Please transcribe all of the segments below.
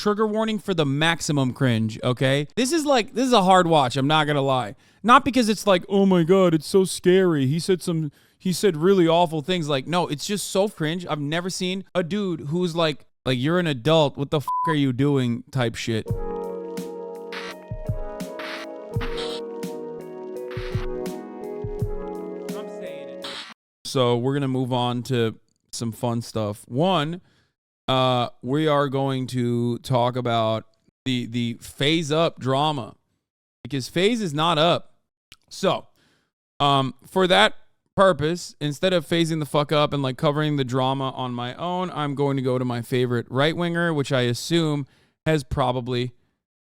trigger warning for the maximum cringe, okay? This is a hard watch, I'm not gonna lie. Not because it's like, oh my God, it's so scary. He said really awful things. Like, no, it's just so cringe. I've never seen a dude who's like you're an adult, what the f are you doing type shit. So we're gonna move on to some fun stuff. One, we are going to talk about the FAZE up drama, because FAZE is not up. So, for that purpose, instead of phasing the fuck up and like covering the drama on my own, I'm going to go to my favorite right winger, which I assume has probably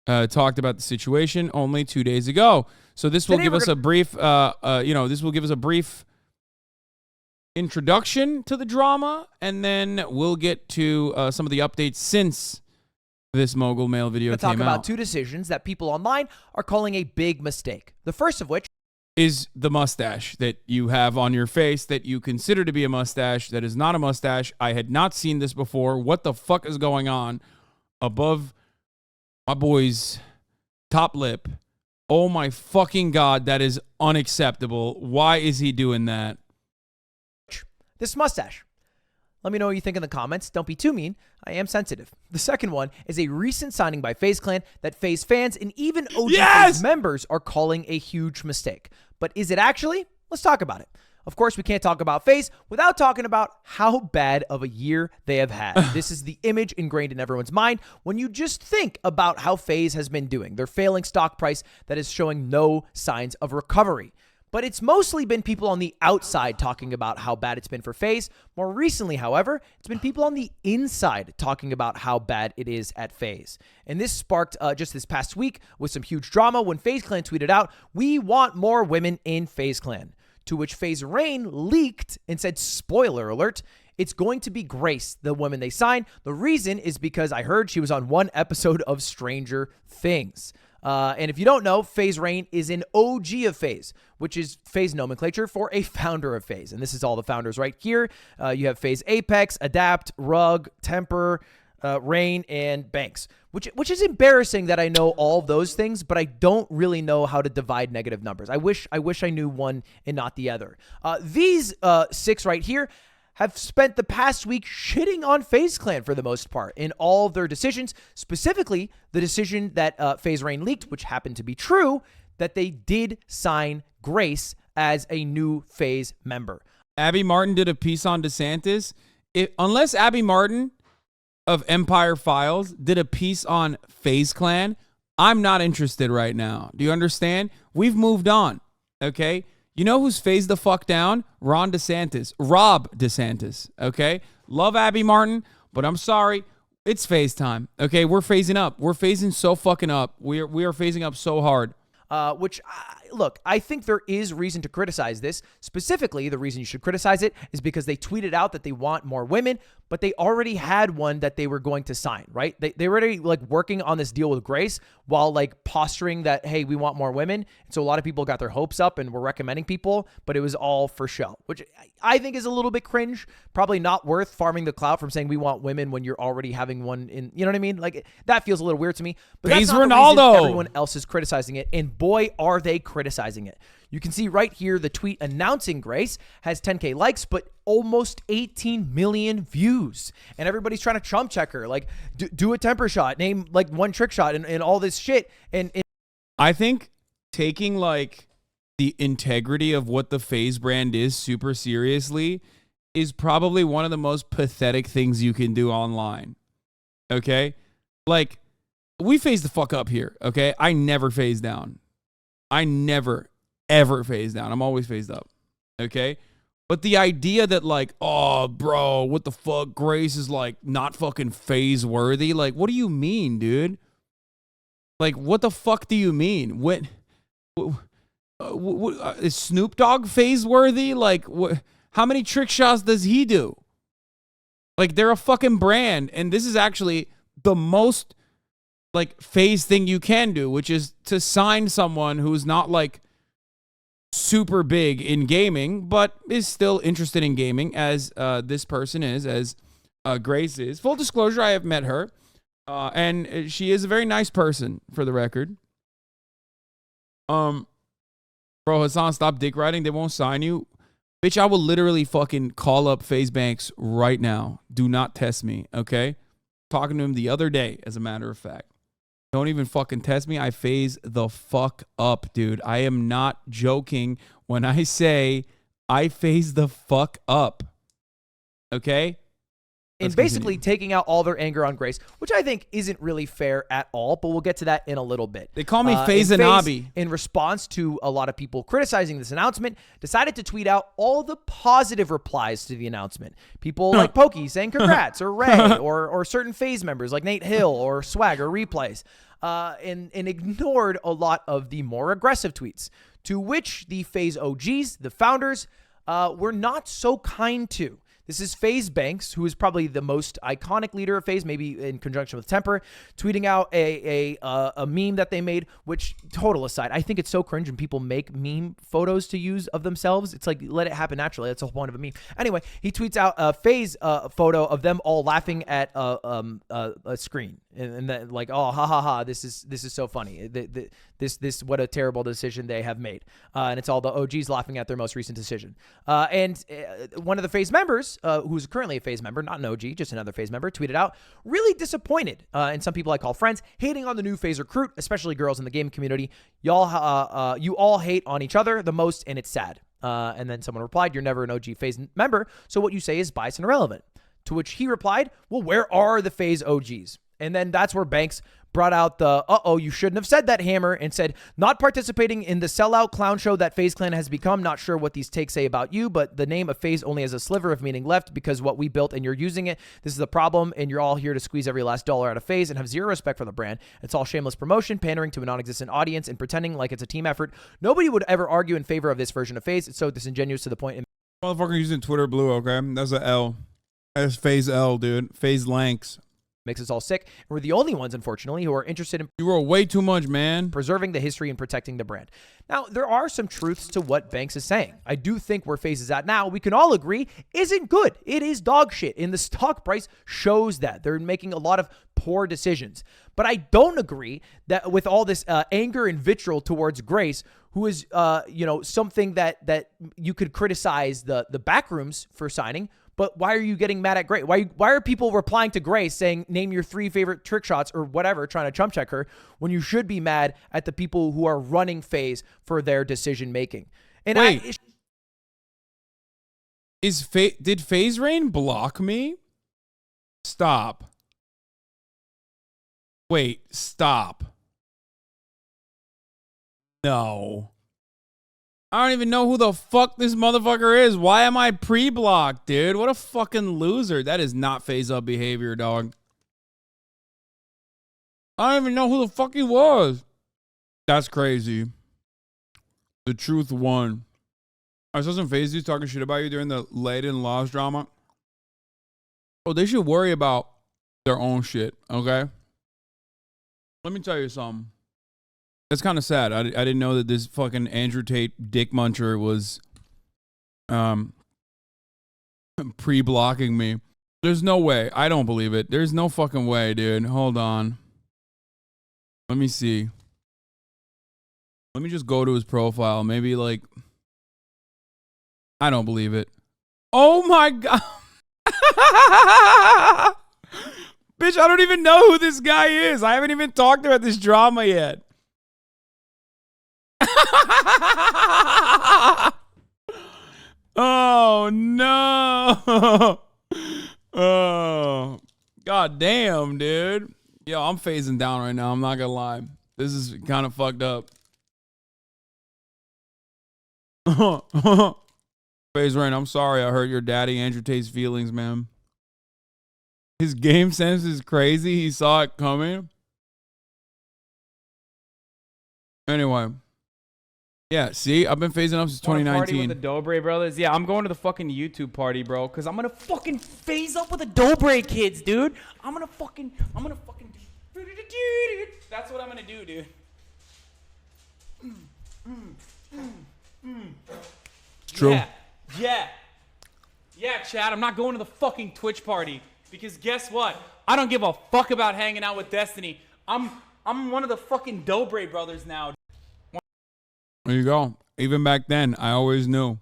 talked about the situation only 2 days ago. So this will give us a brief, this will give us a brief introduction to the drama, and then we'll get to some of the updates since this Mogul Mail video came out. Talk about two decisions that people online are calling a big mistake. The first of which is the mustache that you have on your face that you consider to be a mustache that is not a mustache. I had not seen this before. What the fuck is going on above my boy's top lip? Oh my fucking God, that is unacceptable. Why is he doing that? This mustache. Let me know what you think in the comments. Don't be too mean. I am sensitive. The second one is a recent signing by FaZe Clan that FaZe fans and even OG FaZe members are calling a huge mistake. But is it actually? Let's talk about it. Of course, we can't talk about FaZe without talking about how bad of a year they have had. This is the image ingrained in everyone's mind when you just think about how FaZe has been doing. Their failing stock price that is showing no signs of recovery. But it's mostly been people on the outside talking about how bad it's been for FaZe. More recently, however, it's been people on the inside talking about how bad it is at FaZe. And this sparked just this past week with some huge drama when FaZe Clan tweeted out, "We want more women in FaZe Clan." To which FaZe Rain leaked and said, spoiler alert, it's going to be Grace, the woman they signed. The reason is because I heard she was on one episode of Stranger Things. And if you don't know, FaZe Rain is an OG of FaZe, which is FaZe nomenclature for a founder of FaZe. And this is all the founders right here. You have FaZe Apex, Adapt, Rug, Temper, Rain, and Banks, which is embarrassing that I know all of those things, but I don't really know how to divide negative numbers. I wish I knew one and not the other. These six right here have spent the past week shitting on FaZe Clan for the most part in all of their decisions, specifically the decision that FaZe Rain leaked, which happened to be true, that they did sign Grace as a new FaZe member. Abby Martin did a piece on DeSantis. Unless Abby Martin of Empire Files did a piece on FaZe Clan, I'm not interested right now. Do you understand? We've moved on, okay? You know who's phased the fuck down? Rob DeSantis, okay? Love Abby Martin, but I'm sorry. It's phase time, okay? We're phasing up. We're phasing so fucking up. We are phasing up so hard. Look, I think there is reason to criticize this. Specifically, the reason you should criticize it is because they tweeted out that they want more women, but they already had one that they were going to sign, right? They were already like working on this deal with Grace while like posturing that, hey, we want more women. And so a lot of people got their hopes up and were recommending people, but it was all for show, which I think is a little bit cringe. Probably not worth farming the clout from saying we want women when you're already having one in, you know what I mean? Like that feels a little weird to me, but that's not the reason everyone else is criticizing it. And boy, are they criticizing it. You can see right here, the tweet announcing Grace has 10K likes, but almost 18 million views. And everybody's trying to Trump check her. Like, do a temper shot, name like one trick shot and all this shit. And I think taking like the integrity of what the FaZe brand is super seriously is probably one of the most pathetic things you can do online. Okay? Like, we phase the fuck up here, okay? I never phase down. I never, ever phase down. I'm always phased up, okay? But the idea that like, oh, bro, what the fuck? Grace is like not fucking phase worthy. Like, what do you mean, dude? Like, what the fuck do you mean? What is Snoop Dogg phase worthy? Like, how many trick shots does he do? Like, they're a fucking brand. And this is actually the most like phase thing you can do, which is to sign someone who's not like super big in gaming, but is still interested in gaming as this person is, as Grace is. Full disclosure, I have met her. And she is a very nice person, for the record. Bro, Hasan, stop dick riding. They won't sign you. Bitch, I will literally fucking call up FaZe Banks right now. Do not test me, okay? Talking to him the other day, as a matter of fact. Don't even fucking test me. I FaZe the fuck up, dude. I am not joking when I say I FaZe the fuck up. Okay? And basically taking out all their anger on Grace, which I think isn't really fair at all, but we'll get to that in a little bit. They call me Hasanabi. In response to a lot of people criticizing this announcement, decided to tweet out all the positive replies to the announcement. People like Pokey saying congrats, or Ray, or certain FaZe members like Nate Hill or Swag or Replays, and ignored a lot of the more aggressive tweets, to which the FaZe OGs, the founders, were not so kind to. This is FaZe Banks, who is probably the most iconic leader of FaZe, maybe in conjunction with Temper, tweeting out a meme that they made, which, total aside, I think it's so cringe when people make meme photos to use of themselves. It's like, let it happen naturally. That's the whole point of a meme. Anyway, he tweets out a FaZe photo of them all laughing at a screen. And then like, oh, ha, ha, ha, this is so funny. This what a terrible decision they have made. And it's all the OGs laughing at their most recent decision. And one of the FaZe members, who's currently a FaZe member, not an OG, just another FaZe member, tweeted out, really disappointed, and some people I call friends, hating on the new FaZe recruit, especially girls in the game community. Y'all, you all hate on each other the most, and it's sad. And then someone replied, you're never an OG FaZe member, so what you say is biased and irrelevant. To which he replied, well, where are the FaZe OGs? And then that's where Banks brought out the, you shouldn't have said that hammer, and said, not participating in the sellout clown show that FaZe Clan has become. Not sure what these takes say about you, but the name of FaZe only has a sliver of meaning left because what we built and you're using it. This is the problem, and you're all here to squeeze every last dollar out of FaZe and have zero respect for the brand. It's all shameless promotion, pandering to a non-existent audience, and pretending like it's a team effort. Nobody would ever argue in favor of this version of FaZe. It's so disingenuous to the point. Motherfucker using Twitter blue, okay? That's a L. That's FaZe L, dude. FaZe Lanks. Makes us all sick. And we're the only ones, unfortunately, who are interested in You wrote way too much, man. preserving the history and protecting the brand. Now, there are some truths to what Banks is saying. I do think where FaZe is at now, we can all agree, isn't good. It is dog shit, and the stock price shows that. They're making a lot of poor decisions. But I don't agree that with all this anger and vitriol towards Grace, who is, something that you could criticize the backrooms for signing. But why are you getting mad at Grace? Why are people replying to Grace saying, name your 3 favorite trick shots or whatever, trying to chump check her, when you should be mad at the people who are running FaZe for their decision making? And wait, did FaZe Rain block me? Stop. Wait, stop. No. I don't even know who the fuck this motherfucker is. Why am I pre-blocked, dude? What a fucking loser. That is not FaZe up behavior, dog. I don't even know who the fuck he was. That's crazy. The truth won. I saw some FaZe dudes talking shit about you during the Layden Loss drama. Oh, they should worry about their own shit, okay? Let me tell you something. That's kind of sad. I didn't know that this fucking Andrew Tate dick muncher was pre-blocking me. There's no way. I don't believe it. There's no fucking way, dude. Hold on. Let me see. Let me just go to his profile. Maybe like... I don't believe it. Oh my God. Bitch, I don't even know who this guy is. I haven't even talked about this drama yet. Oh no. Oh, god damn, dude. Yo, I'm phasing down right now. I'm not gonna lie. This is kind of fucked up. FaZe Rain, I'm sorry I hurt your daddy Andrew Tate's feelings, man. His game sense is crazy. He saw it coming. Anyway. Yeah, see, I've been phasing up since 2019. Party with the Dobre brothers. Yeah, I'm going to the fucking YouTube party, bro, because I'm gonna fucking phase up with the Dobre kids, dude. I'm gonna fucking that's what I'm gonna do, dude. It's true. Yeah, Chad. I'm not going to the fucking Twitch party. Because guess what? I don't give a fuck about hanging out with Destiny. I'm one of the fucking Dobre brothers now. There you go. Even back then, I always knew.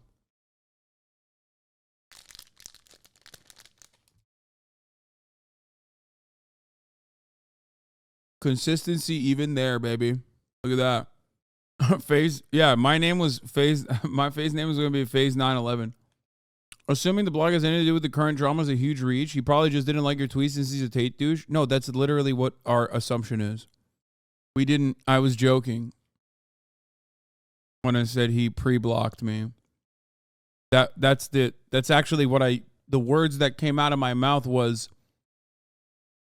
Consistency even there, baby. Look at that. FAZE. Yeah, my name was FAZE. My FAZE name was going to be FAZE 911. Assuming the blog has anything to do with the current drama is a huge reach. He probably just didn't like your tweets since he's a Tate douche. No, that's literally what our assumption is. We didn't. I was joking when I said he pre-blocked me. That's actually what the words that came out of my mouth was,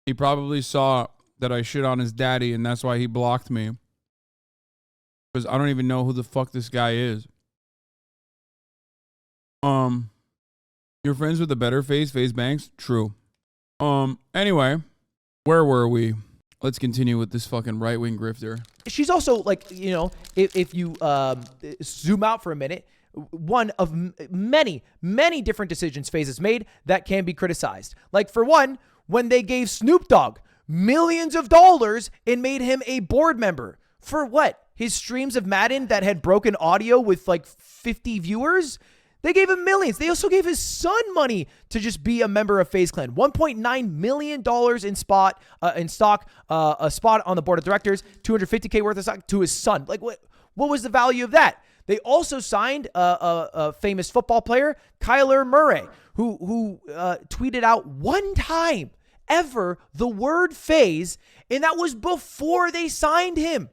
he probably saw that I shit on his daddy and that's why he blocked me. Because I don't even know who the fuck this guy is. You're friends with the better FAZE Banks? True. Anyway, where were we? Let's continue with this fucking right-wing grifter. She's also like, you know, if you zoom out for a minute, one of many different decisions FAZE has made that can be criticized. Like for one, when they gave Snoop Dogg millions of dollars and made him a board member. For what? His streams of Madden that had broken audio with like 50 viewers? They gave him millions. They also gave his son money to just be a member of FaZe Clan. $1.9 million in stock, a spot on the board of directors, $250K worth of stock to his son. Like, what was the value of that? They also signed a famous football player, Kyler Murray, who tweeted out one time ever the word FaZe, and that was before they signed him.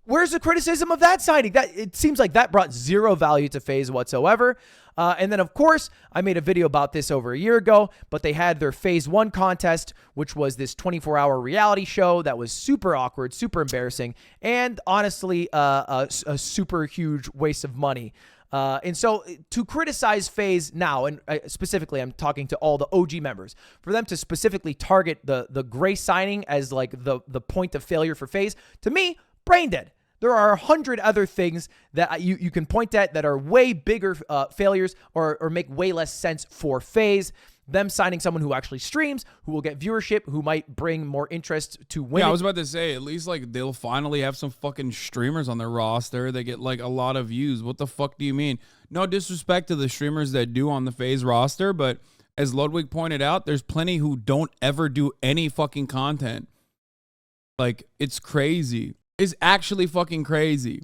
Where's the criticism of that signing? It seems like that brought zero value to FaZe whatsoever. And then, of course, I made a video about this over a year ago, but they had their FaZe 1 contest, which was this 24-hour reality show that was super awkward, super embarrassing, and honestly, a super huge waste of money. And so to criticize FaZe now, and specifically I'm talking to all the OG members, for them to specifically target the Gray signing as like the point of failure for FaZe, to me, brain dead. There are 100 other things that you can point at that are way bigger failures or make way less sense for FaZe. Them signing someone who actually streams, who will get viewership, who might bring more interest to women. Yeah, I was about to say, at least like they'll finally have some fucking streamers on their roster. They get like a lot of views. What the fuck do you mean? No disrespect to the streamers that do on the FaZe roster, but as Ludwig pointed out, there's plenty who don't ever do any fucking content. Like, it's crazy. It's actually fucking crazy.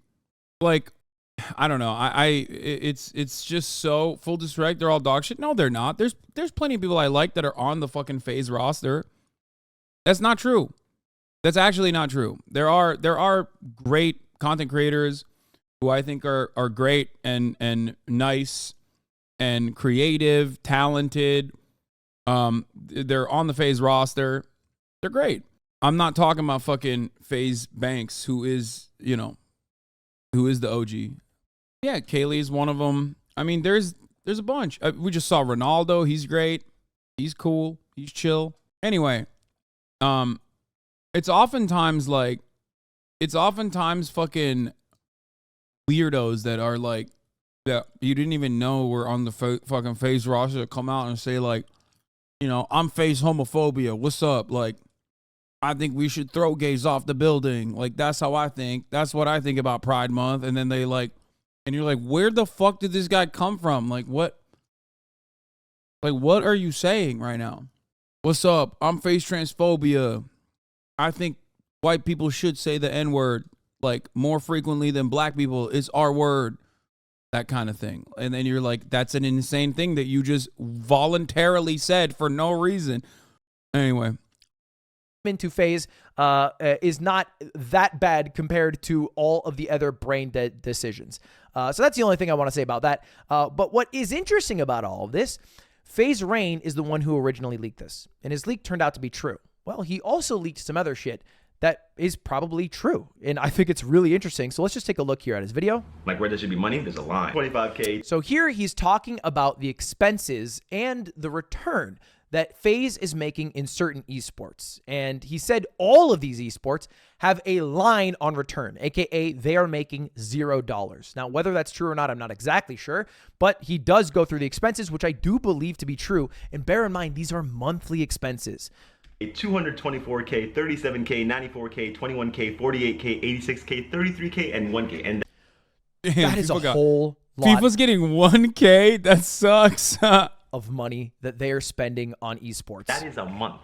Like, I don't know. It's just so full disrespect. They're all dog shit. No, they're not. There's plenty of people I like that are on the fucking FaZe roster. That's not true. That's actually not true. There are great content creators who I think are great and nice and creative, talented. They're on the FaZe roster. They're great. I'm not talking about fucking FaZe Banks, who is the OG. Yeah, Kaylee's one of them. I mean, there's a bunch. We just saw Ronaldo. He's great. He's cool. He's chill. Anyway, it's oftentimes fucking weirdos that are like, that you didn't even know were on the fucking FaZe roster to come out and say like, you know, I'm FaZe homophobia. What's up? Like, I think we should throw gays off the building. Like, that's how I think. That's what I think about Pride Month. And then they like, and you're like, where the fuck did this guy come from? Like, what are you saying right now? What's up? I'm FaZe transphobia. I think white people should say the N-word like more frequently than black people. It's our word. That kind of thing. And then you're like, that's an insane thing that you just voluntarily said for no reason. Anyway. Into FaZe is not that bad compared to all of the other brain dead decisions. So that's the only thing I want to say about that. But what is interesting about all of this, FaZe Rain is the one who originally leaked this, and his leak turned out to be true. Well, he also leaked some other shit that is probably true, and I think it's really interesting. So let's just take a look here at his video. Like where there should be money, there's a line. 25K. So here he's talking about the expenses and the return that FaZe is making in certain esports. And he said all of these esports have a line on return, aka they are making $0. Now, whether that's true or not, I'm not exactly sure, but he does go through the expenses, which I do believe to be true. And bear in mind, these are monthly expenses. 224K, 37K, 94K, 21K, 48K, 86K, 33K, and 1K. And that is a whole lot. FIFA's getting 1K? That sucks. Of money that they are spending on esports. that is a month.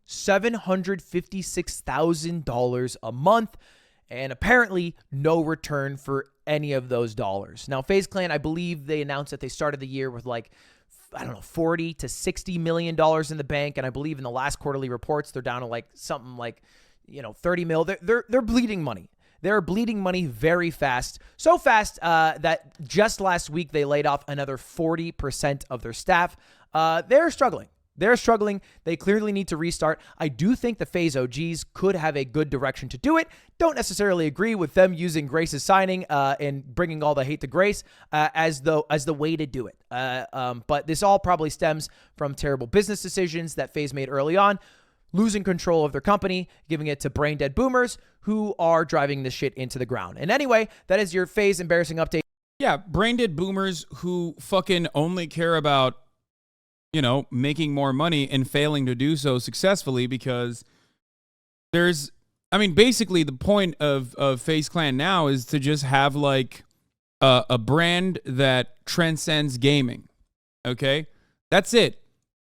$756,000 a month, and apparently no return for any of those dollars. Now, FaZe Clan, I believe they announced that they started the year with like, I don't know, $40 to $60 million in the bank, and I believe in the last quarterly reports they're down to like something like, 30 mil. They're bleeding money. They're bleeding money very fast. So fast that just last week they laid off another 40% of their staff. They're struggling. They clearly need to restart. I do think the FaZe OGs could have a good direction to do it. Don't necessarily agree with them using Grace's signing and bringing all the hate to Grace as the way to do it. But this all probably stems from terrible business decisions that FaZe made early on, losing control of their company, giving it to brain dead boomers who are driving this shit into the ground. And anyway, that is your FaZe embarrassing update. Yeah, brain dead boomers who fucking only care about, making more money and failing to do so successfully because basically the point of FaZe Clan now is to just have like a brand that transcends gaming. Okay? That's it.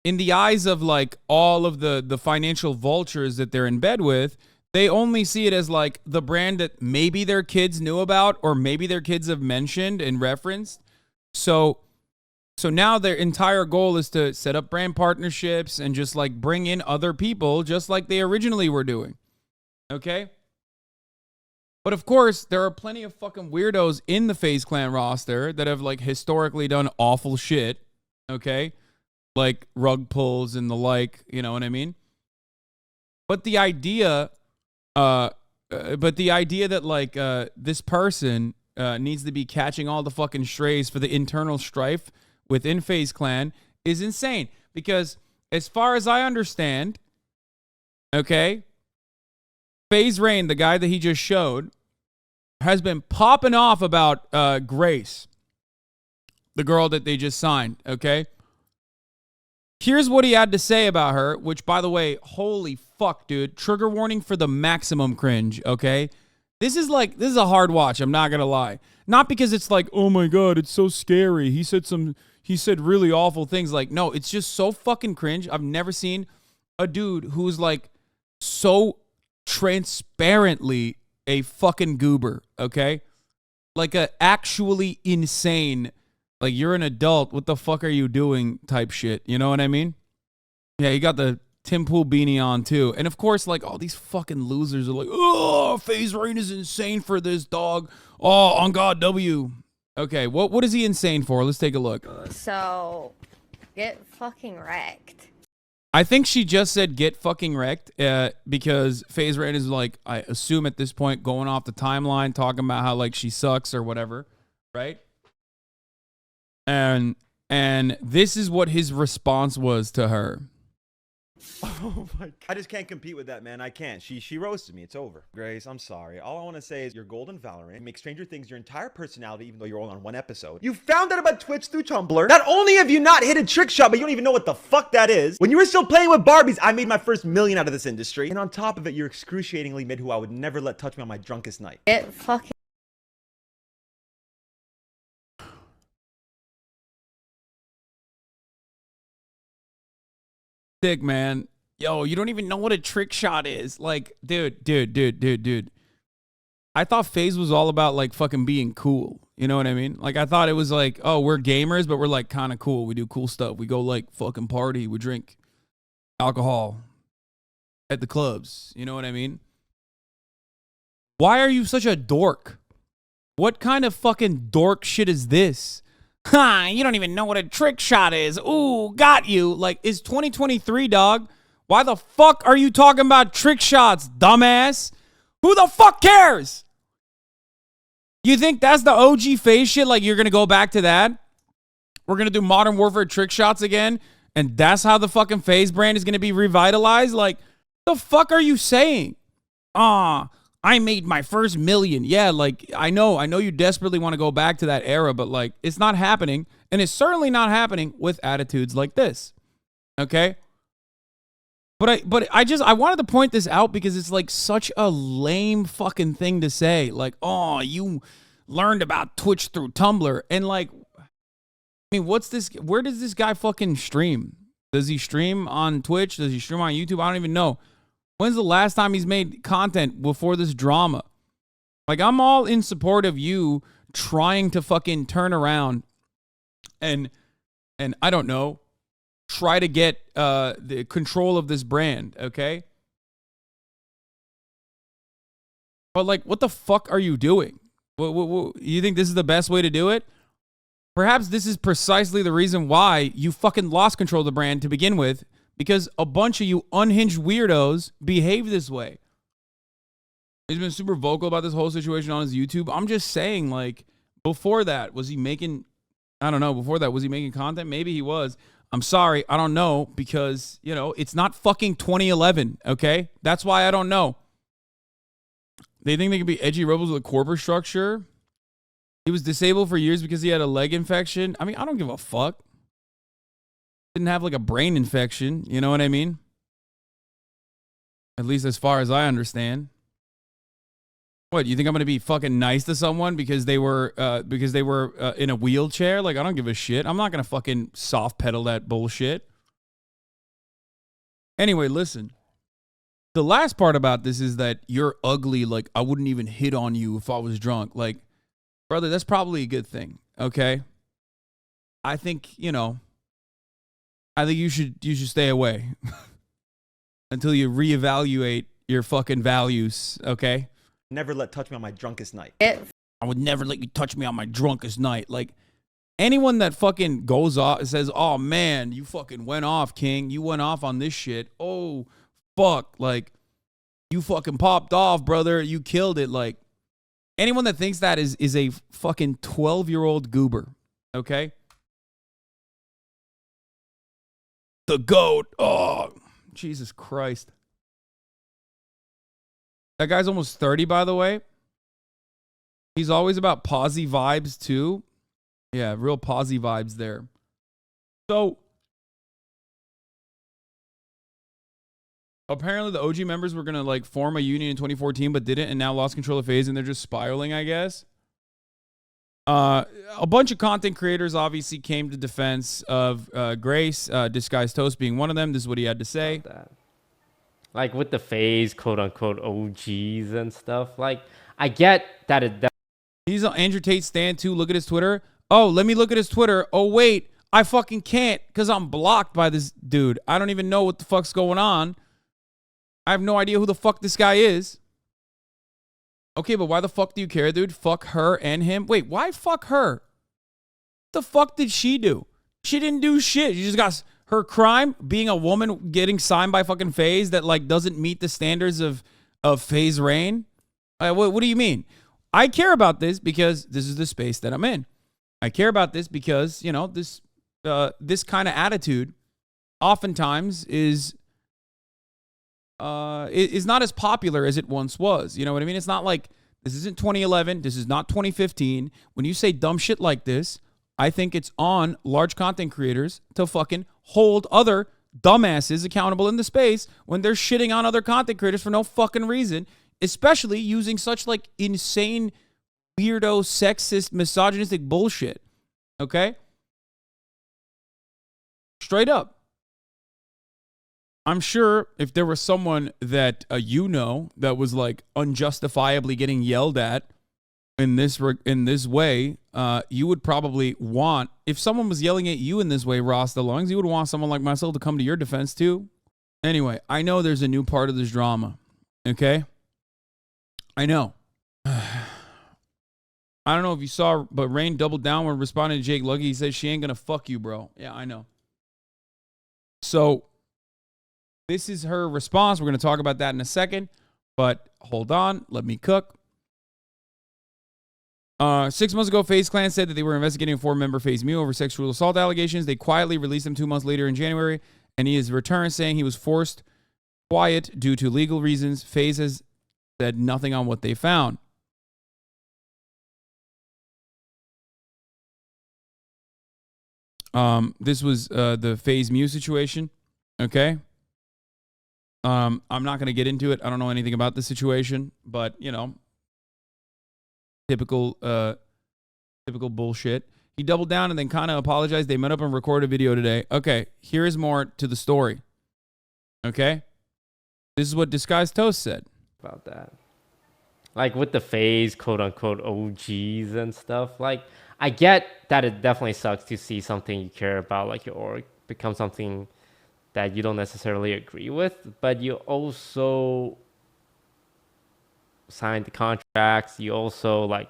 In the eyes of like all of the financial vultures that they're in bed with, they only see it as like the brand that maybe their kids knew about or maybe their kids have mentioned and referenced. So now their entire goal is to set up brand partnerships and just like bring in other people just like they originally were doing. Okay? But of course, there are plenty of fucking weirdos in the FaZe Clan roster that have like historically done awful shit. Okay? Like rug pulls and the like, you know what I mean? But the idea that like this person needs to be catching all the fucking strays for the internal strife within FaZe Clan is insane. Because as far as I understand, okay, FaZe Rain, the guy that he just showed, has been popping off about Grace, the girl that they just signed, okay? Here's what he had to say about her, which, by the way, holy fuck, dude. Trigger warning for the maximum cringe, okay? This is a hard watch, I'm not going to lie. Not because it's like, oh my God, it's so scary. He said really awful things. Like, no, it's just so fucking cringe. I've never seen a dude who's like so transparently a fucking goober, okay? Like a actually insane, like, you're an adult, what the fuck are you doing type shit. You know what I mean? Yeah, he got the Tim Pool beanie on too. And of course, like, all these fucking losers are like, oh, FaZe Rain is insane for this dog. Oh, on God W. Okay, what is he insane for? Let's take a look. So, get fucking wrecked. I think she just said get fucking wrecked because FaZe Rain is like, I assume at this point, going off the timeline, talking about how like she sucks or whatever, right? And this is what his response was to her. Oh my God. I just can't compete with that, man. I can't. She roasted me. It's over. Grace, I'm sorry. All I want to say is you're golden Valorant. Make Stranger Things your entire personality, even though you're only on one episode. You found out about Twitch through Tumblr. Not only have you not hit a trick shot, but you don't even know what the fuck that is. When you were still playing with Barbies, I made my first million out of this industry. And on top of it, you're excruciatingly mid who I would never let touch me on my drunkest night. Get fucking Sick, man. Yo, you don't even know what a trick shot is. Like, dude. I thought FaZe was all about like fucking being cool. You know what I mean? Like, I thought it was like, oh, we're gamers, but we're like kind of cool. We do cool stuff. We go like fucking party. We drink alcohol at the clubs. You know what I mean? Why are you such a dork? What kind of fucking dork shit is this? Ha, you don't even know what a trick shot is. Ooh, got you. Like, it's 2023, dog. Why the fuck are you talking about trick shots, dumbass? Who the fuck cares? You think that's the OG FaZe shit? Like, you're going to go back to that? We're going to do Modern Warfare trick shots again? And that's how the fucking FaZe brand is going to be revitalized? Like, the fuck are you saying? I made my first million. Yeah, like, I know you desperately want to go back to that era, but like, it's not happening. And it's certainly not happening with attitudes like this. Okay? But I wanted to point this out because it's like such a lame fucking thing to say. Like, oh, you learned about Twitch through Tumblr. And like, I mean, what's this? Where does this guy fucking stream? Does he stream on Twitch? Does he stream on YouTube? I don't even know. When's the last time he's made content before this drama? Like, I'm all in support of you trying to fucking turn around and I don't know, try to get the control of this brand, okay? But like, what the fuck are you doing? You think this is the best way to do it? Perhaps this is precisely the reason why you fucking lost control of the brand to begin with, because a bunch of you unhinged weirdos behave this way. He's been super vocal about this whole situation on his YouTube. I'm just saying, like, before that, was he making, I don't know, before that, was he making content? Maybe he was. I'm sorry, I don't know, because, you know, it's not fucking 2011, okay? That's why I don't know. They think they can be edgy rebels with a corporate structure. He was disabled for years because he had a leg infection. I mean, I don't give a fuck. Didn't have like a brain infection, you know what I mean? At least as far as I understand. What, you think I'm going to be fucking nice to someone because they were in a wheelchair? Like, I don't give a shit. I'm not going to fucking soft pedal that bullshit. Anyway, listen. The last part about this is that you're ugly. Like, I wouldn't even hit on you if I was drunk. Like, brother, that's probably a good thing, okay? I think, you know, I think you should stay away until you reevaluate your fucking values, okay? Never touch me on my drunkest night. Get I would never let you touch me on my drunkest night. Like, anyone that fucking goes off and says, oh, man, you fucking went off, King. You went off on this shit. Oh, fuck. Like, you fucking popped off, brother. You killed it. Like, anyone that thinks that is a fucking 12-year-old goober, okay? The GOAT. Oh, Jesus Christ. That guy's almost 30, by the way. He's always about posy vibes, too. Yeah, real posy vibes there. So, apparently the OG members were going to, like, form a union in 2014, but didn't, and now lost control of FaZe, and they're just spiraling, I guess. A bunch of content creators obviously came to defense of Grace, Disguised Toast being one of them. This is what he had to say. Like with the FaZe, quote unquote, OGs and stuff. Like, I get that He's on Andrew Tate stan too. Look at his Twitter. Oh, let me look at his Twitter. Oh, wait, I fucking can't because I'm blocked by this dude. I don't even know what the fuck's going on. I have no idea who the fuck this guy is. Okay, but why the fuck do you care, dude? Fuck her and him. Wait, why fuck her? What the fuck did she do? She didn't do shit. She just got her crime being a woman getting signed by fucking FaZe that like doesn't meet the standards of FaZe reign. What do you mean? I care about this because this is the space that I'm in. I care about this because, you know, this kind of attitude oftentimes is not as popular as it once was. You know what I mean? It's not like this isn't 2011. This is not 2015. When you say dumb shit like this, I think it's on large content creators to fucking hold other dumbasses accountable in the space when they're shitting on other content creators for no fucking reason, especially using such like insane, weirdo, sexist, misogynistic bullshit. Okay? Straight up. I'm sure if there was someone that you know that was like unjustifiably getting yelled at in this way, you would probably want, if someone was yelling at you in this way, Ross DeLongs, you would want someone like myself to come to your defense too. Anyway, I know there's a new part of this drama. Okay? I know. I don't know if you saw, but Rain doubled down when responding to Jake Lucky. He said she ain't gonna fuck you, bro. Yeah, I know. So this is her response. We're going to talk about that in a second. But hold on. Let me cook. 6 months ago, FaZe Clan said that they were investigating a 4-member FaZe Mew over sexual assault allegations. They quietly released him 2 months later in January, and he has returned saying he was forced quiet due to legal reasons. FaZe has said nothing on what they found. This was the FaZe Mew situation. Okay. I'm not going to get into it. I don't know anything about the situation, but you know, typical bullshit. He doubled down and then kind of apologized. They met up and recorded a video today. Okay, here is more to the story. Okay, this is what Disguised Toast said about that. Like with the FaZe quote unquote OGs and stuff. Like I get that it definitely sucks to see something you care about, like your org, become something that you don't necessarily agree with, but you also signed the contracts. You also like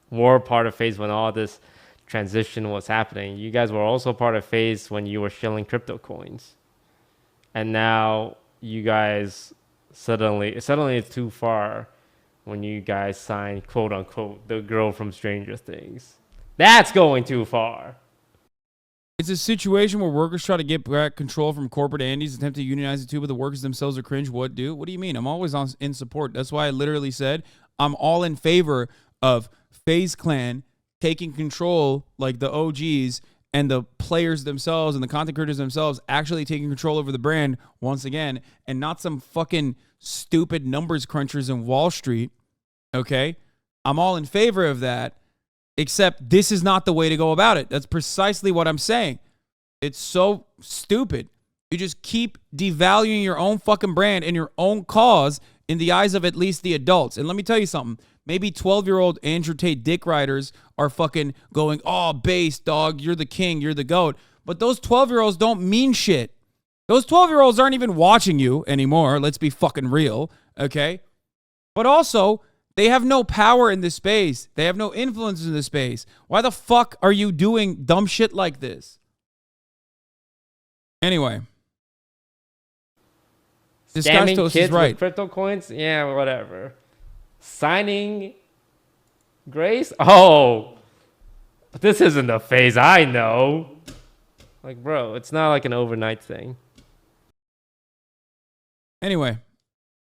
were part of FaZe when all this transition was happening. You guys were also part of FaZe when you were shilling crypto coins, and now you guys suddenly it's too far when you guys sign quote unquote the girl from Stranger Things. That's going too far. It's a situation where workers try to get back control from corporate entities, attempt to unionize the two, but the workers themselves are cringe. What do you mean? I'm always in support. That's why I literally said I'm all in favor of FaZe Clan taking control, like the OGs and the players themselves and the content creators themselves actually taking control over the brand once again, and not some fucking stupid numbers crunchers in Wall Street. Okay? I'm all in favor of that. Except this is not the way to go about it. That's precisely what I'm saying. It's so stupid. You just keep devaluing your own fucking brand and your own cause in the eyes of at least the adults. And let me tell you something. Maybe 12-year-old Andrew Tate dick riders are fucking going, oh, base, dog, you're the king, you're the GOAT. But those 12-year-olds don't mean shit. Those 12-year-olds aren't even watching you anymore. Let's be fucking real, okay? But also, they have no power in this space. They have no influence in this space. Why the fuck are you doing dumb shit like this? Anyway. Scamming Toast kids is right. with crypto coins? Yeah, whatever. Signing Grace? Oh, this isn't the FaZe I know. Like, bro, it's not like an overnight thing. Anyway.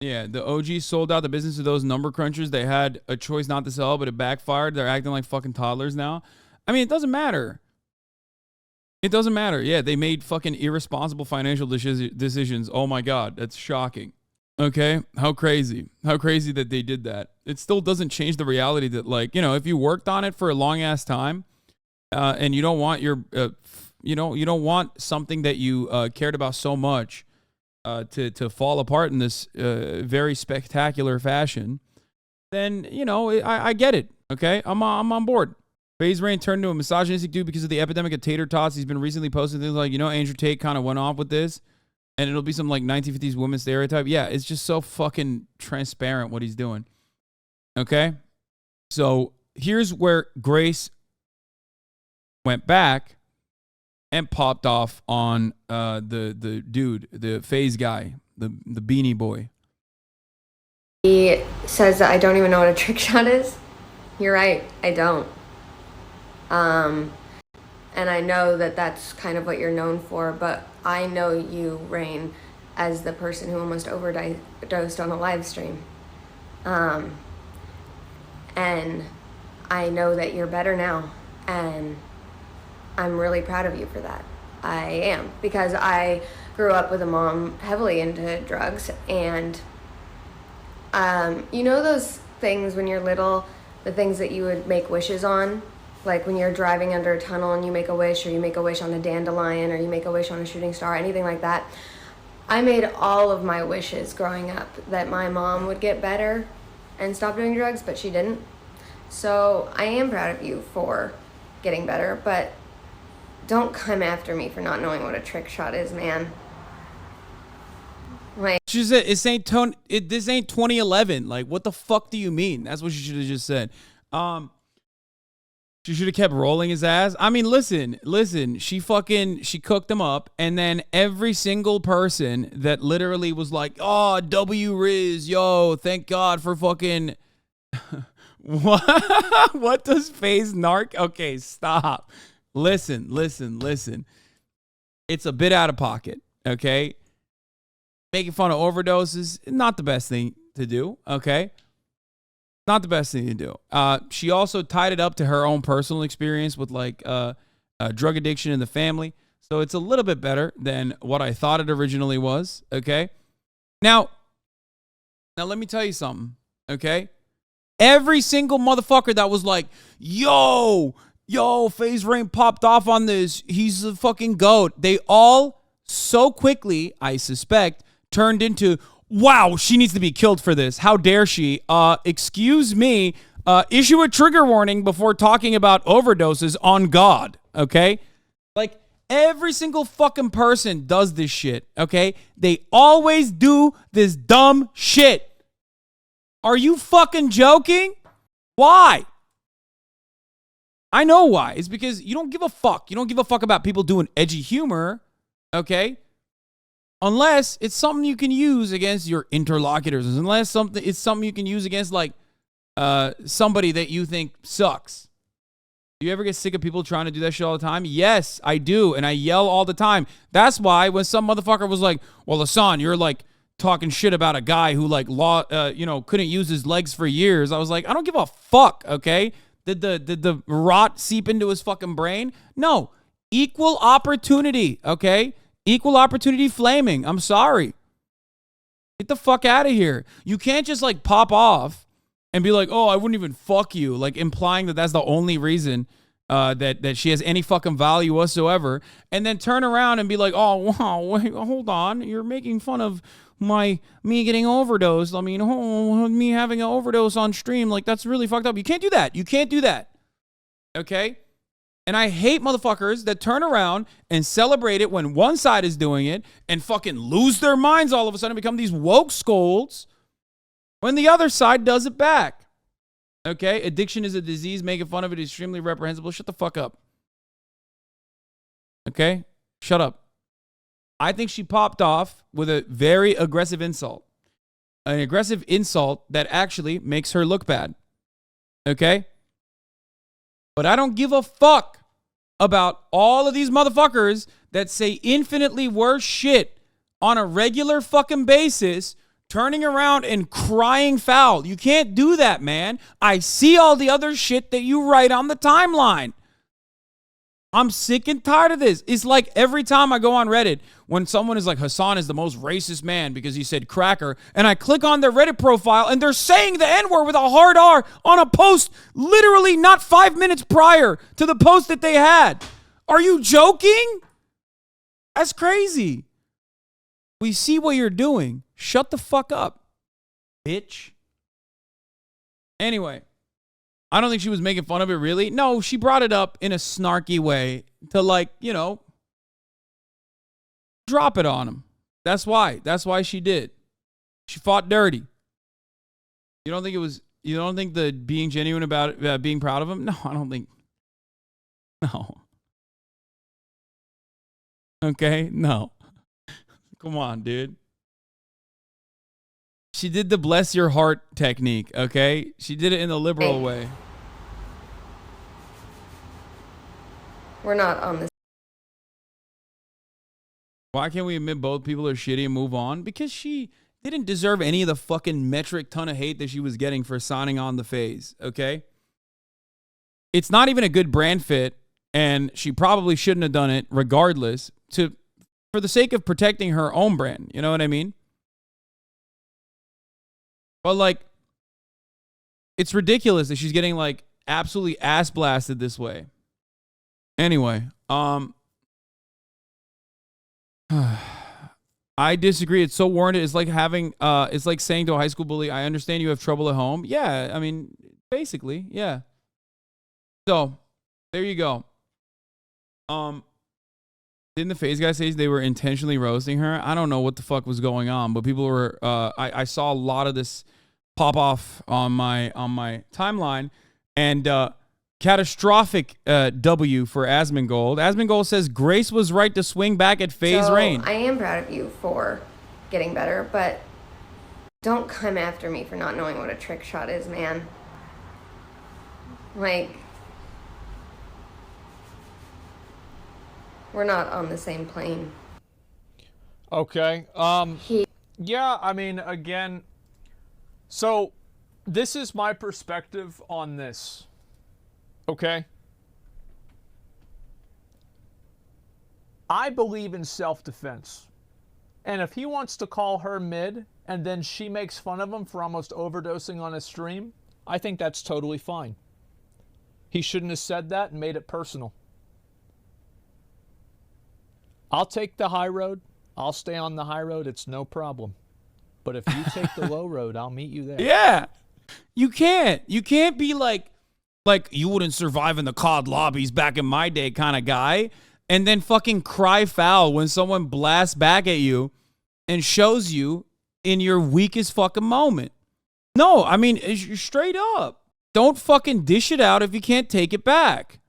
Yeah, the OGs sold out the business to those number crunchers. They had a choice not to sell, but it backfired. They're acting like fucking toddlers now. I mean, it doesn't matter. It doesn't matter. Yeah, they made fucking irresponsible financial decisions. Oh my God, that's shocking. Okay, how crazy. How crazy that they did that. It still doesn't change the reality that, like, you know, if you worked on it for a long ass time and you don't want your, you don't want something that you cared about so much to fall apart in this very spectacular fashion, then, you know, I get it, okay? I'm on board. FaZe Rain turned into a misogynistic dude because of the epidemic of tater tots. He's been recently posting things like, you know, Andrew Tate kind of went off with this, and it'll be some, like, 1950s woman stereotype. Yeah, it's just so fucking transparent what he's doing, okay? So here's where Grace went back and popped off on the dude, the FaZe guy, the beanie boy. He says that I don't even know what a trick shot is. You're right, I don't. And I know that that's kind of what you're known for, but I know you, Rain, as the person who almost overdosed on a live stream. And I know that you're better now, and I'm really proud of you for that. I am, because I grew up with a mom heavily into drugs, and you know those things when you're little, the things that you would make wishes on, like when you're driving under a tunnel and you make a wish, or you make a wish on a dandelion, or you make a wish on a shooting star, anything like that. I made all of my wishes growing up that my mom would get better and stop doing drugs, but she didn't. So I am proud of you for getting better, but don't come after me for not knowing what a trick shot is, man. Like, She said, this ain't 2011. Like, what the fuck do you mean? That's what she should have just said. She should have kept rolling his ass. I mean, listen. She cooked him up, and then every single person that literally was like, oh, W Riz, yo, thank God for fucking What does FAZE narc? Okay, stop. Listen. It's a bit out of pocket, okay? Making fun of overdoses, not the best thing to do, okay? Not the best thing to do. She also tied it up to her own personal experience with like drug addiction in the family. So it's a little bit better than what I thought it originally was, okay? Now let me tell you something, okay? Every single motherfucker that was like, yo, FaZe Rain popped off on this. He's a fucking goat. They all so quickly, I suspect, turned into, wow, she needs to be killed for this. How dare she? Excuse me. Issue a trigger warning before talking about overdoses on God, okay? Like, every single fucking person does this shit, okay? They always do this dumb shit. Are you fucking joking? Why? I know why. It's because you don't give a fuck. You don't give a fuck about people doing edgy humor, okay? Unless it's something you can use against your interlocutors. Unless it's something you can use against, like, somebody that you think sucks. Do you ever get sick of people trying to do that shit all the time? Yes, I do, and I yell all the time. That's why when some motherfucker was like, well, Hasan, you're, like, talking shit about a guy who, like, couldn't use his legs for years. I was like, I don't give a fuck, okay? Did the rot seep into his fucking brain? No. Equal opportunity, okay? Equal opportunity flaming. I'm sorry. Get the fuck out of here. You can't just, like, pop off and be like, oh, I wouldn't even fuck you, like implying that that's the only reason that she has any fucking value whatsoever, and then turn around and be like, oh, wow, wait, hold on, you're making fun of me getting overdosed. I mean, me having an overdose on stream, like that's really fucked up. You can't do that. You can't do that. Okay? And I hate motherfuckers that turn around and celebrate it when one side is doing it and fucking lose their minds all of a sudden and become these woke scolds when the other side does it back. Okay? Addiction is a disease. Making fun of it is extremely reprehensible. Shut the fuck up. Okay? Shut up. I think she popped off with a very aggressive insult. An aggressive insult that actually makes her look bad. Okay? But I don't give a fuck about all of these motherfuckers that say infinitely worse shit on a regular fucking basis, turning around and crying foul. You can't do that, man. I see all the other shit that you write on the timeline. I'm sick and tired of this. It's like every time I go on Reddit, when someone is like, Hasan is the most racist man because he said cracker, and I click on their Reddit profile and they're saying the N-word with a hard R on a post literally not 5 minutes prior to the post that they had. Are you joking? That's crazy. We see what you're doing. Shut the fuck up, bitch. Anyway, I don't think she was making fun of it, really. No, she brought it up in a snarky way to, like, you know, drop it on him. That's why. That's why she did. She fought dirty. You don't think the being genuine about it, being proud of him? No, I don't think. No. Okay? No. Come on, dude. She did the bless your heart technique, okay? She did it in the liberal way. We're not on this. Why can't we admit both people are shitty and move on? Because she didn't deserve any of the fucking metric ton of hate that she was getting for signing on the FAZE, okay? It's not even a good brand fit, and she probably shouldn't have done it regardless for the sake of protecting her own brand. You know what I mean? But, like, it's ridiculous that she's getting, like, absolutely ass blasted this way. Anyway, I disagree. It's so warranted. It's like it's like saying to a high school bully, I understand you have trouble at home. Yeah, I mean, basically, yeah. So, there you go. Didn't the FaZe guy say they were intentionally roasting her? I don't know what the fuck was going on, but people were, I saw a lot of this pop off on my timeline, and catastrophic W for Asmongold. Asmongold says Grace was right to swing back at FaZe Rain. I am proud of you for getting better, but don't come after me for not knowing what a trick shot is, man. Like, we're not on the same plane. Okay. Yeah, I mean, again, so this is my perspective on this. Okay? I believe in self-defense. And if he wants to call her mid and then she makes fun of him for almost overdosing on his stream, I think that's totally fine. He shouldn't have said that and made it personal. I'll take the high road. I'll stay on the high road. It's no problem. But if you take the low road, I'll meet you there. Yeah. You can't. You can't be like you wouldn't survive in the COD lobbies back in my day kind of guy, and then fucking cry foul when someone blasts back at you and shows you in your weakest fucking moment. No, I mean, straight up. Don't fucking dish it out if you can't take it back.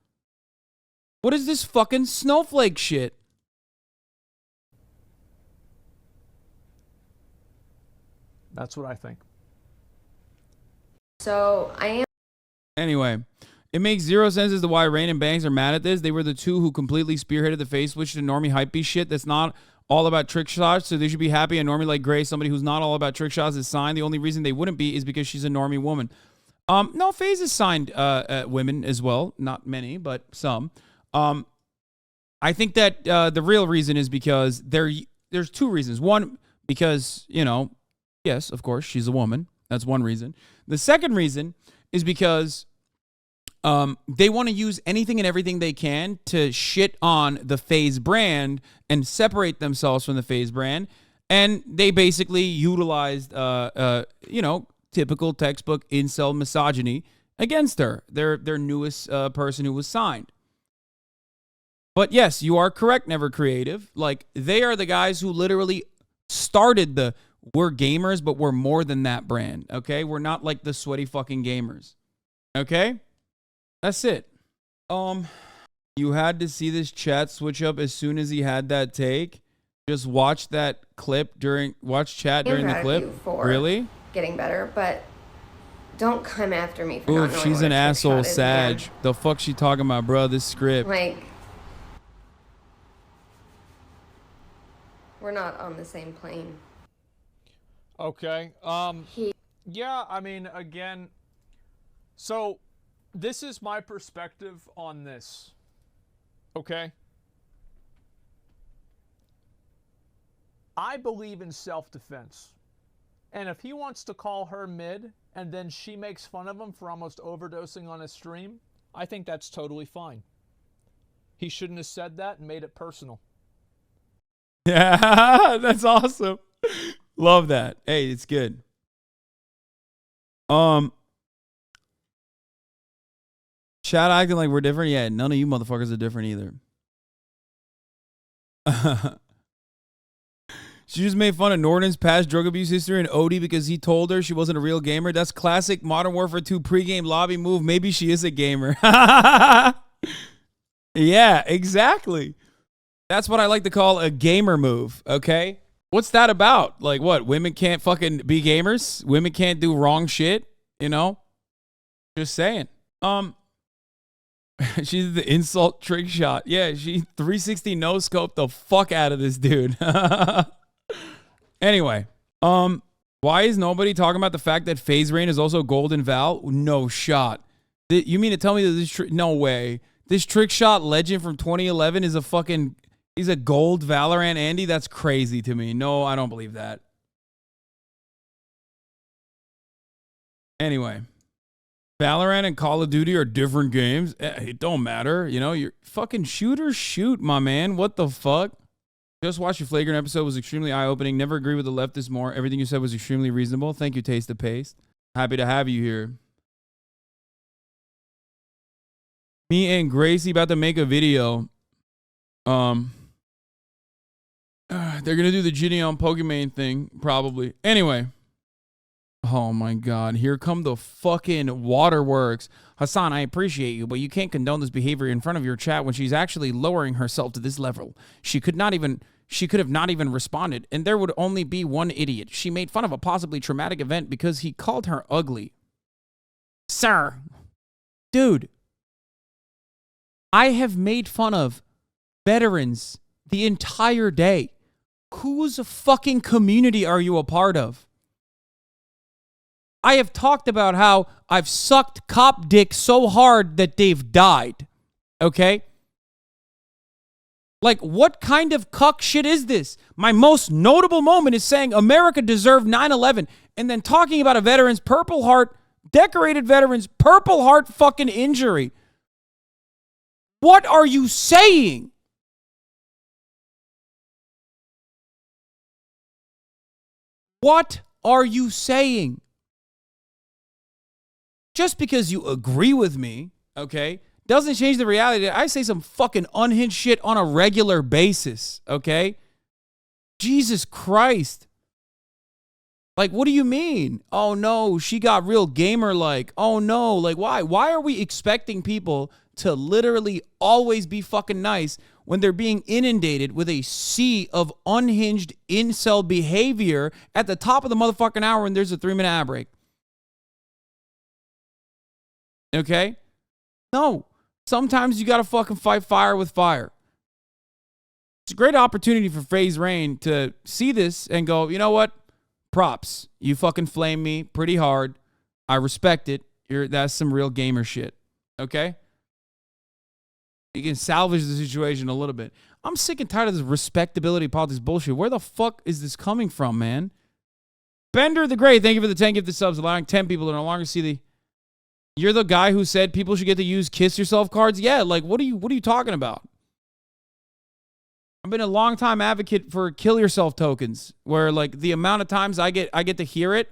What is this fucking snowflake shit? That's what I think. So I am. Anyway, it makes zero sense as to why Rain and Banks are mad at this. They were the two who completely spearheaded the face switch to normie hypebeast shit that's not all about trick shots, so they should be happy. A normie like Grace, somebody who's not all about trick shots, is signed. The only reason they wouldn't be is because she's a normie woman. No, FAZE has signed women as well. Not many, but some. I think that the real reason is because there's two reasons. One, because, you know, yes, of course, she's a woman. That's one reason. The second reason is because they want to use anything and everything they can to shit on the FAZE brand and separate themselves from the FAZE brand. And they basically utilized, you know, typical textbook incel misogyny against her, their newest person who was signed. But yes, you are correct, Never Creative. Like, they are the guys who literally started the we're gamers, but we're more than that brand, okay? We're not like the sweaty fucking gamers, okay? That's it. You had to see this chat switch up as soon as he had that take. Just watch that clip watch chat during the clip. Really? Getting better, but don't come after me for not Oof, knowing she's what an a trick asshole, shot is, Sag. man. The fuck she talking about, bro? This script. Like, we're not on the same plane. Okay. Yeah, I mean, again, so this is my perspective on this. Okay? I believe in self-defense. And if he wants to call her mid and then she makes fun of him for almost overdosing on his stream, I think that's totally fine. He shouldn't have said that and made it personal. Yeah, that's awesome. Love that. Hey, it's good. Chat acting like we're different. Yeah, none of you motherfuckers are different either. She just made fun of Norton's past drug abuse history and Odie because he told her she wasn't a real gamer. That's classic Modern Warfare 2 pregame lobby move. Maybe she is a gamer. Yeah, exactly. That's what I like to call a gamer move, okay? What's that about? Like, what? Women can't fucking be gamers? Women can't do wrong shit? You know? Just saying. She's the insult trick shot. Yeah, she 360 no-scope the fuck out of this dude. Anyway, why is nobody talking about the fact that FaZe Rain is also Golden Val? No shot. You mean to tell me that this no way. This trick shot legend from 2011 is a fucking... He's a gold Valorant Andy? That's crazy to me. No, I don't believe that. Anyway. Valorant and Call of Duty are different games. It don't matter. You know, you're fucking shooters shoot, my man. What the fuck? Just watched your Flagrant episode. Was extremely eye-opening. Never agree with the leftists more. Everything you said was extremely reasonable. Thank you, Taste of Paste. Happy to have you here. Me and Gracie about to make a video. They're gonna do the Ginny on Pokemon thing, probably. Anyway. Oh my God, here come the fucking waterworks. Hasan, I appreciate you, but you can't condone this behavior in front of your chat when she's actually lowering herself to this level. She could have not even responded, and there would only be one idiot. She made fun of a possibly traumatic event because he called her ugly. Sir, Dude, I have made fun of veterans the entire day. Whose fucking community are you a part of? I have talked about how I've sucked cop dick so hard that they've died. Okay? Like, what kind of cuck shit is this? My most notable moment is saying America deserved 9/11 and then talking about a veteran's Purple Heart, decorated veteran's Purple Heart fucking injury. What are you saying? What are you saying? Just because you agree with me, okay, doesn't change the reality that I say some fucking unhinged shit on a regular basis, okay? Jesus Christ. Like, what do you mean? Oh, no, she got real gamer-like. Oh, no, like, why? Why are we expecting people to literally always be fucking nice when they're being inundated with a sea of unhinged incel behavior at the top of the motherfucking hour when there's a 3-minute ad break? Okay? No. Sometimes you gotta fucking fight fire with fire. It's a great opportunity for FaZe Rain to see this and go, you know what? Props. You fucking flame me pretty hard. I respect it. That's some real gamer shit. Okay? You can salvage the situation a little bit. I'm sick and tired of this respectability politics bullshit. Where the fuck is this coming from, man? Bender the Great, thank you for the 10 gifted subs, allowing 10 people to no longer see the... You're the guy who said people should get to use kiss yourself cards? Yeah, like, what are you talking about? I've been a long time advocate for kill yourself tokens, where like the amount of times I get to hear it,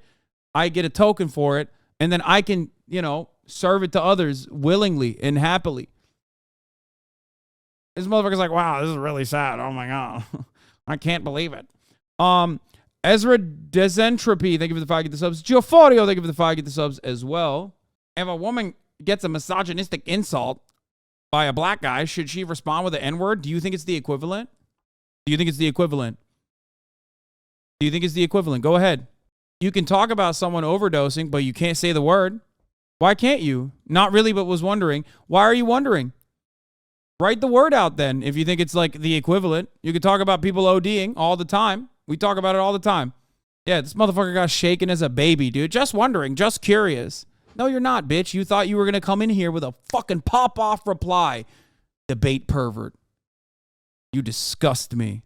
I get a token for it, and then I can, you know, serve it to others willingly and happily. This motherfucker's like, wow, this is really sad. Oh my God. I can't believe it. Ezra Desentropy, thank you for the 5 get the subs. Geoforio, thank you for the 5 get the subs as well. If a woman gets a misogynistic insult by a black guy, should she respond with the N-word? Do you think it's the equivalent? Do you think it's the equivalent? Do you think it's the equivalent? Go ahead. You can talk about someone overdosing, but you can't say the word. Why can't you? Not really, but was wondering. Why are you wondering? Write the word out then if you think it's like the equivalent. You can talk about people ODing all the time. We talk about it all the time. Yeah, this motherfucker got shaken as a baby, dude. Just wondering, just curious. No, you're not, bitch. You thought you were going to come in here with a fucking pop-off reply. Debate pervert. You disgust me.